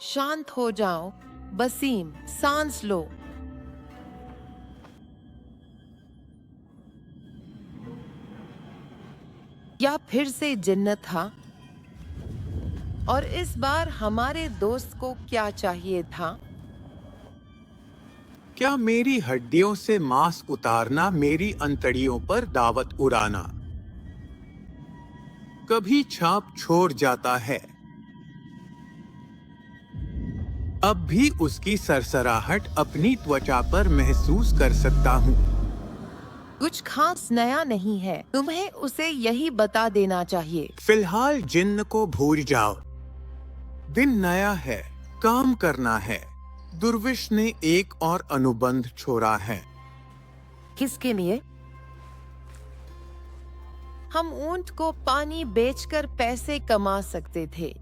शांत हो जाओ वसीम, सांस लो। या फिर से जिन्नत था? और इस बार हमारे दोस्त को क्या चाहिए था? क्या मेरी हड्डियों से मांस उतारना, मेरी अंतड़ियों पर दावत उड़ाना? कभी छाप छोड़ जाता है। अब भी उसकी सरसराहट अपनी त्वचा पर महसूस कर सकता हूँ। कुछ खास नया नहीं है, तुम्हें उसे यही बता देना चाहिए। फिलहाल जिन्न को भूल जाओ। दिन नया है, काम करना है। दुर्विश ने एक और अनुबंध छोड़ा है। किसके लिए? हम ऊंट को पानी बेचकर पैसे कमा सकते थे।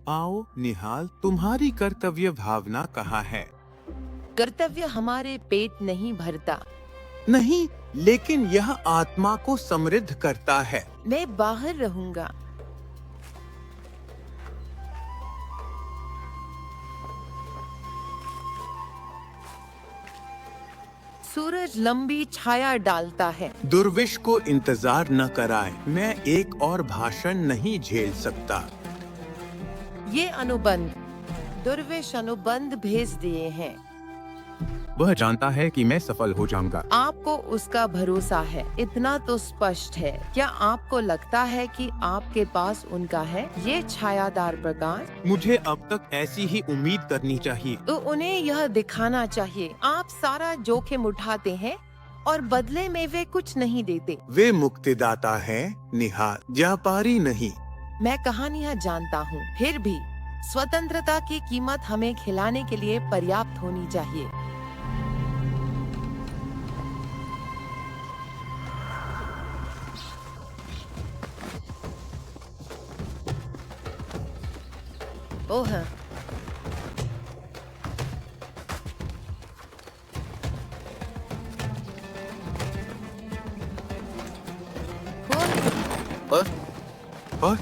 आओ निहाल, तुम्हारी कर्तव्य भावना कहाँ है? कर्तव्य हमारे पेट नहीं भरता। नहीं, लेकिन यह आत्मा को समृद्ध करता है। मैं बाहर रहूंगा। सूरज लंबी छाया डालता है। दुर्विश को इंतजार न कराए। मैं एक और भाषण नहीं झेल सकता। ये अनुबंध, दुर्विश अनुबंध भेज दिए हैं। वह जानता है कि मैं सफल हो जाऊंगा। आपको उसका भरोसा है, इतना तो स्पष्ट है। क्या आपको लगता है कि आपके पास उनका है? ये छायादार प्रकाश। मुझे अब तक ऐसी ही उम्मीद करनी चाहिए। तो उन्हें यह दिखाना चाहिए। आप सारा जोखिम उठाते हैं और बदले में वे कुछ नहीं देते। वे मुक्तिदाता है निहाल, व्यापारी नहीं। मैं कहानियाँ जानता हूँ, फिर भी स्वतंत्रता की कीमत हमें खिलाने के लिए पर्याप्त होनी चाहिए। ओह, और और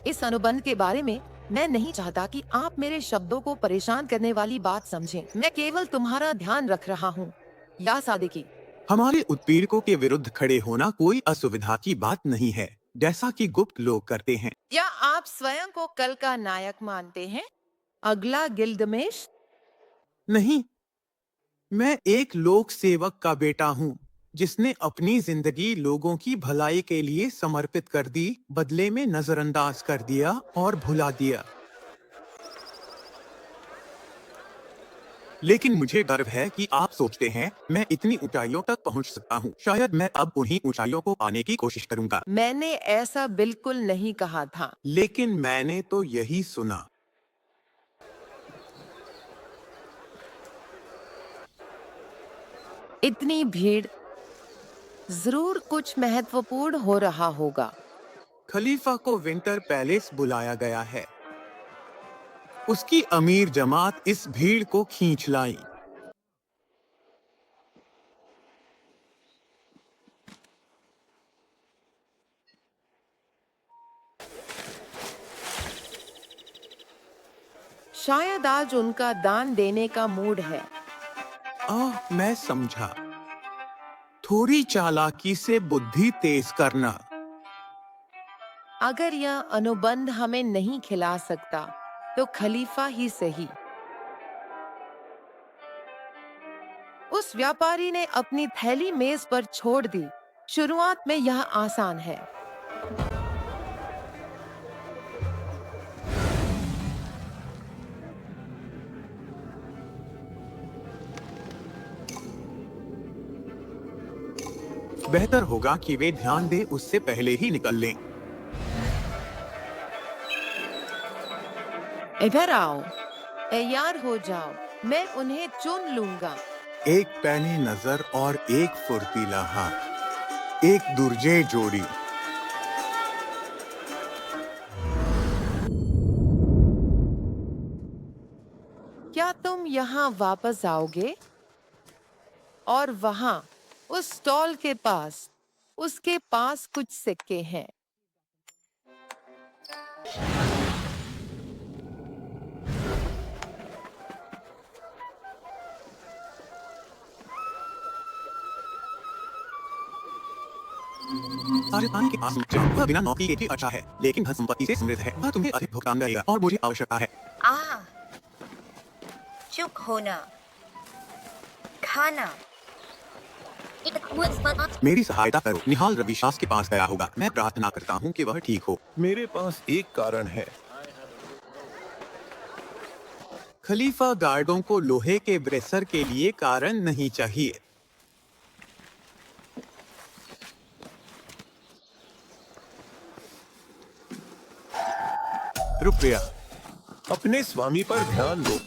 इस अनुबंध के बारे में मैं नहीं चाहता कि आप मेरे शब्दों को परेशान करने वाली बात समझें। मैं केवल तुम्हारा ध्यान रख रहा हूँ। या सादिकी, हमारे उत्पीड़कों के विरुद्ध खड़े होना कोई असुविधा की बात नहीं है, जैसा कि गुप्त लोग करते हैं। क्या आप स्वयं को कल का नायक मानते हैं? अगला गिल्दमेश? नहीं, मैं एक लोक सेवक का बेटा हूँ, जिसने अपनी जिंदगी लोगों की भलाई के लिए समर्पित कर दी, बदले में नजरअंदाज कर दिया और भुला दिया। लेकिन मुझे गर्व है कि आप सोचते हैं मैं इतनी ऊंचाइयों तक पहुंच सकता हूं। शायद मैं अब उन्हीं ऊंचाइयों को पाने की कोशिश करूंगा। मैंने ऐसा बिल्कुल नहीं कहा था। लेकिन मैंने तो यही सुना। इतनी भीड़, जरूर कुछ महत्वपूर्ण हो रहा होगा। खलीफा को विंटर पैलेस बुलाया गया है। उसकी अमीर जमात इस भीड़ को खींच लाई। शायद आज उनका दान देने का मूड है। मैं समझा। थोड़ी चालाकी से बुद्धि तेज करना। अगर यह अनुबंध हमें नहीं खिला सकता, तो खलीफा ही सही। उस व्यापारी ने अपनी थैली मेज पर छोड़ दी। शुरुआत में यह आसान है। बेहतर होगा कि वे ध्यान दें उससे पहले ही निकल लें। इधर आओ, तैयार हो जाओ, मैं उन्हें चुन लूंगा। एक पैनी नजर और एक फुर्तीला हाथ, एक दुर्जय जोड़ी। क्या तुम यहाँ वापस आओगे? और वहाँ, उस स्टॉल के पास, उसके पास कुछ सिक्के हैं। सारे पानी के पास वह बिना नौकरी के भी अच्छा है, लेकिन धन संपत्ति से समृद्ध है। वह तुम्हें अधिक भुगतान करेगा और मुझे आवश्यकता है। आ चुप होना, खाना। मेरी सहायता करो। निहाल रविशास के पास गया होगा। मैं प्रार्थना करता हूँ कि वह ठीक हो। मेरे पास एक कारण है। खलीफा गार्डों को लोहे के ब्रेसर के लिए कारण नहीं चाहिए। रुपया अपने स्वामी पर ध्यान दो।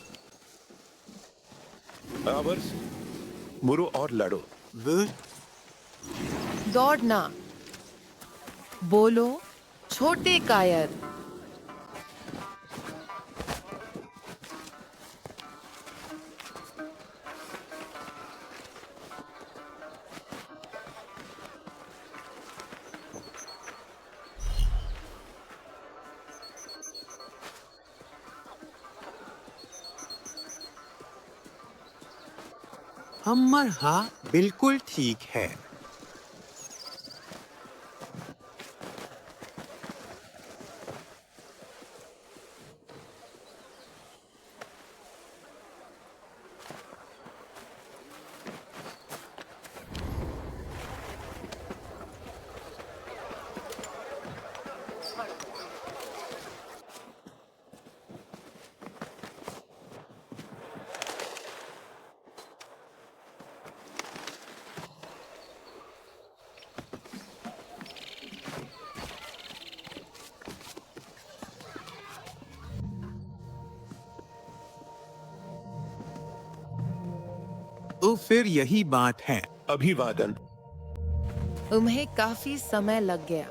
आवर्स, मुरो और लड़ो। वह दौड़ना। बोलो, छोटे कायर। हम्मर हाँ बिल्कुल ठीक है। तो फिर यही बात है। अभिवादन। तुम्हें काफी समय लग गया।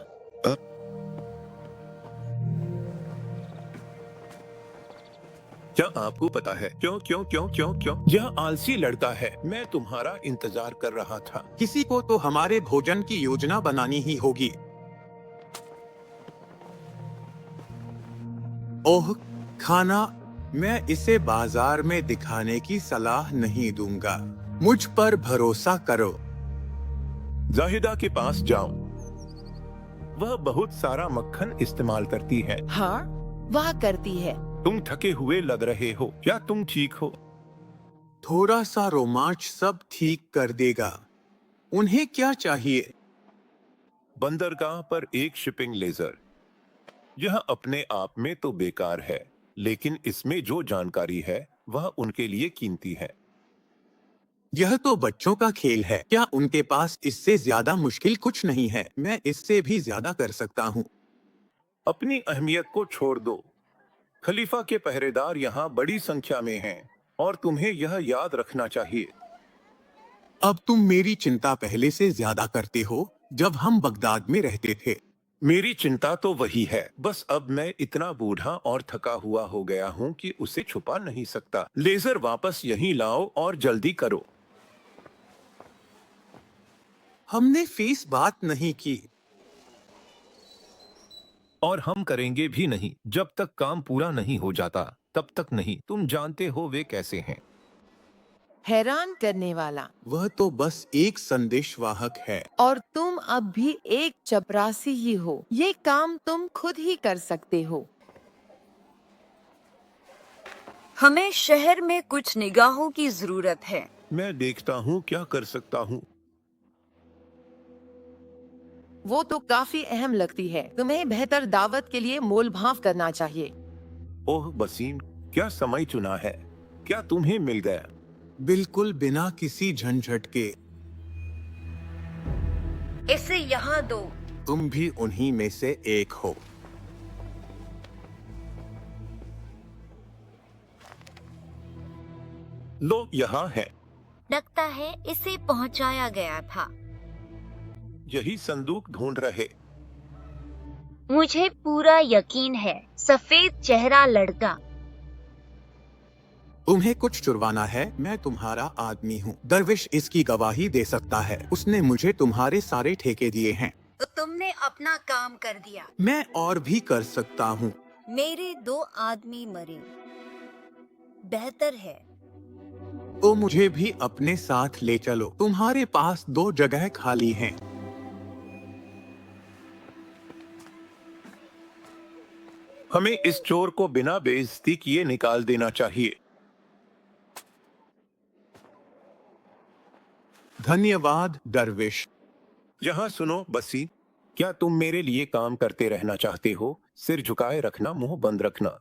क्या आपको पता है क्यों क्यों क्यों क्यों क्यों यह आलसी लड़का है? मैं तुम्हारा इंतजार कर रहा था। किसी को तो हमारे भोजन की योजना बनानी ही होगी। ओह, खाना। मैं इसे बाजार में दिखाने की सलाह नहीं दूंगा। मुझ पर भरोसा करो। जाहिदा के पास जाओ। वह बहुत सारा मक्खन इस्तेमाल करती है। हाँ, वह करती है। तुम थके हुए लग रहे हो। क्या तुम ठीक हो? थोड़ा सा रोमांच सब ठीक कर देगा। उन्हें क्या चाहिए? बंदरगाह पर एक शिपिंग लेजर। यह अपने आप में तो बेकार है, लेकिन इसमें जो जानकारी है वह उनके लिए कीमती है। यह तो बच्चों का खेल है। क्या उनके पास इससे ज्यादा मुश्किल कुछ नहीं है? मैं इससे भी ज्यादा कर सकता हूँ। अपनी अहमियत को छोड़ दो। खलीफा के पहरेदार यहाँ बड़ी संख्या में हैं और तुम्हें यह याद रखना चाहिए। अब तुम मेरी चिंता पहले से ज्यादा करते हो जब हम बगदाद में रहते थे। मेरी चिंता तो वही है, बस अब मैं इतना बूढ़ा और थका हुआ हो गया हूँ कि उसे छुपा नहीं सकता। लेजर वापस यहीं लाओ और जल्दी करो। हमने फीस बात नहीं की। और हम करेंगे भी नहीं जब तक काम पूरा नहीं हो जाता, तब तक नहीं। तुम जानते हो वे कैसे हैं। हैरान करने वाला। वह तो बस एक संदेशवाहक है। और तुम अब भी एक चपरासी ही हो। ये काम तुम खुद ही कर सकते हो। हमें शहर में कुछ निगाहों की जरूरत है। मैं देखता हूँ क्या कर सकता हूँ। वो तो काफी अहम लगती है। तुम्हें बेहतर दावत के लिए मोल भाव करना चाहिए। ओह बसीम, क्या समय चुना है। क्या तुम्हें मिल गया? बिल्कुल बिना किसी झंझट के। इसे यहाँ दो। तुम भी उन्हीं में से एक हो। लो यहाँ है। लगता है इसे पहुंचाया गया था। यही संदूक ढूंढ रहे। मुझे पूरा यकीन है, सफेद चेहरा लड़का। तुम्हें कुछ चुरवाना है, मैं तुम्हारा आदमी हूँ। दरविश इसकी गवाही दे सकता है, उसने मुझे तुम्हारे सारे ठेके दिए हैं। तो तुमने अपना काम कर दिया। मैं और भी कर सकता हूँ। मेरे 2 आदमी मरे, बेहतर है। तो मुझे भी अपने साथ ले चलो, तुम्हारे पास 2 जगह खाली हैं। हमें इस चोर को बिना बेइज्जती किए निकाल देना चाहिए। धन्यवाद दरविश। यहाँ सुनो बसी, क्या तुम मेरे लिए काम करते रहना चाहते हो? सिर झुकाए रखना, मुंह बंद रखना।